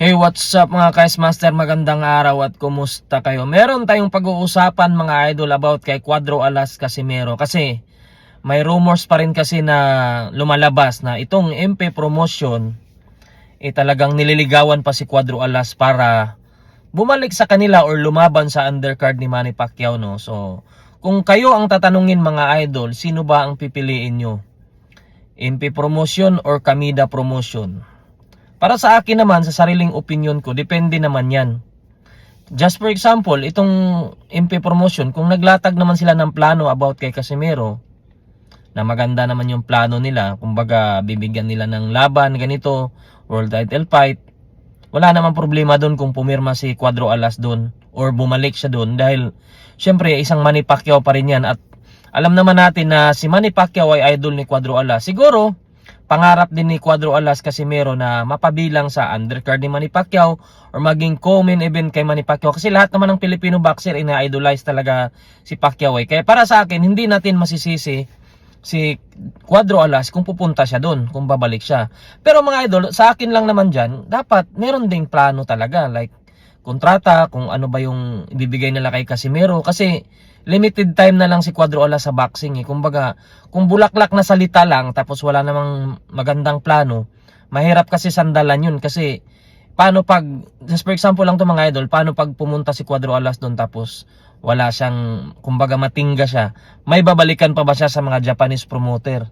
Hey, what's up mga Kais Master? Magandang araw at kumusta kayo? Meron tayong pag-uusapan mga idol about kay Cuadro Alas Casimero kasi may rumors pa rin kasi na lumalabas na itong MP promotion talagang nililigawan pa si Cuadro Alas para bumalik sa kanila or lumaban sa undercard ni Manny Pacquiao, no? So, kung kayo ang tatanungin mga idol, sino ba ang pipiliin nyo? MP promotion or Kamida promotion? Para sa akin naman, sa sariling opinion ko, depende naman yan. Just for example, itong MP promotion, kung naglatag naman sila ng plano about kay Casimero, na maganda naman yung plano nila, kumbaga bibigyan nila ng laban, ganito, world title fight, wala naman problema doon kung pumirma si Cuadro Alas doon or bumalik siya doon dahil syempre isang Manny Pacquiao pa rin yan at alam naman natin na si Manny Pacquiao ay idol ni Cuadro Alas. Siguro, pangarap din ni Cuadro Alas Casimero na mapabilang sa undercard ni Manny Pacquiao or maging co-main event kay Manny Pacquiao kasi lahat naman ng Filipino boxer ina-idolize talaga si Pacquiao. Kaya para sa akin, hindi natin masisisi si Cuadro Alas kung pupunta siya doon, kung babalik siya. Pero mga idol, sa akin lang naman dyan, dapat meron ding plano talaga like kontrata, kung ano ba yung ibibigay nila kay Casimero kasi limited time na lang si Cuadro Alas sa boxing eh. Kumbaga, kung bulaklak na salita lang tapos wala namang magandang plano, mahirap kasi sandalan yun kasi paano pag, just for example lang to mga idol, paano pag pumunta si Cuadro Alas doon tapos wala siyang, kumbaga matingga siya, may babalikan pa ba siya sa mga Japanese promoter?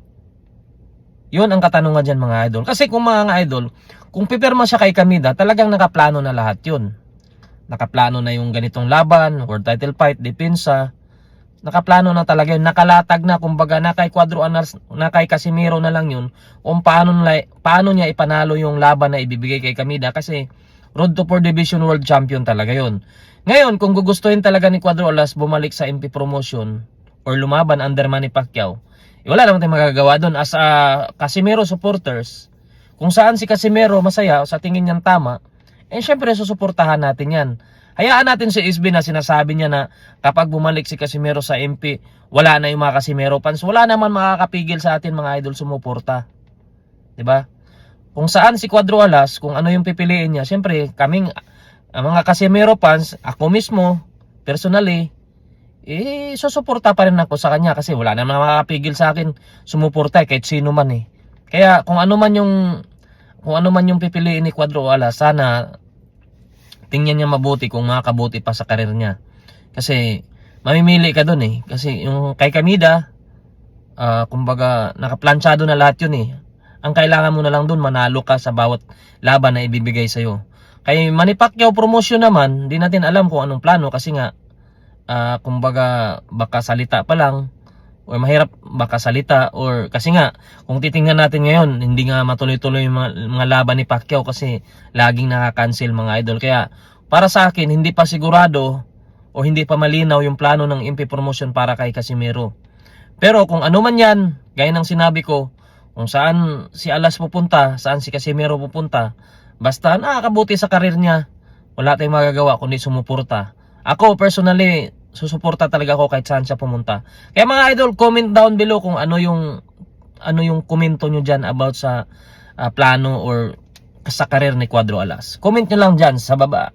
Yun ang katanungan dyan mga idol. Kasi kung mga idol, kung pipirma siya kay Kamida, talagang nakaplano na lahat yun. Nakaplano na yung ganitong laban, world title fight, depensa. Nakaplano na talaga yun, nakalatag na, kumbaga na kay Cuadro Alas, na kay Casimero na lang yun, kung paano niya ipanalo yung laban na ibibigay kay Kamida kasi road to 4 division world champion talaga yun. Ngayon, kung gugustuhin talaga ni Cuadro Alas bumalik sa MP promotion or lumaban under Manny Pacquiao, wala naman tayong magagawa doon as a Casimero supporters. Kung saan si Casimero masaya o sa tingin niyang tama, syempre susuportahan natin yan. Hayaan natin si SB na sinasabi niya na kapag bumalik si Casimero sa MP, wala na yung mga Casimero fans. Wala naman makakapigil sa atin mga idol sumuporta. 'Di ba? Kung saan si Cuadro Alas, kung ano yung pipiliin niya, siyempre kaming mga Casimero fans, ako mismo, personally, susuporta pa rin ako sa kanya kasi wala naman makakapigil sa akin sumuporta kahit sino man eh. Kaya kung ano man yung pipiliin ni Cuadro Alas, sana tingnan niya mabuti kung makakabuti pa sa karir niya. Kasi mamimili ka doon eh. Kasi yung kay Kamida, kumbaga nakaplanchado na lahat yun eh. Ang kailangan mo na lang doon, manalo ka sa bawat laban na ibibigay sa'yo. Kay Manny Pacquiao promotion naman, hindi natin alam kung anong plano kasi nga, kumbaga baka salita pa lang or mahirap baka salita or kasi nga kung titingnan natin ngayon hindi nga matuloy-tuloy yung mga laban ni Pacquiao kasi laging nakaka-cancel mga idol. Kaya para sa akin hindi pa sigurado o hindi pa malinaw yung plano ng MP promotion para kay Casimero. Pero kung ano man yan, gaya ng sinabi ko, kung saan si Alas pupunta, saan si Casimero pupunta, basta nakakabuti sa karir niya, wala tayong magagawa kundi sumuporta. Ako personally, susuporta talaga ako kahit saan siya pumunta. Kaya mga idol, comment down below kung ano yung komento nyo dyan about sa plano or sa karir ni Cuadro Alas. Comment nyo lang dyan sa baba.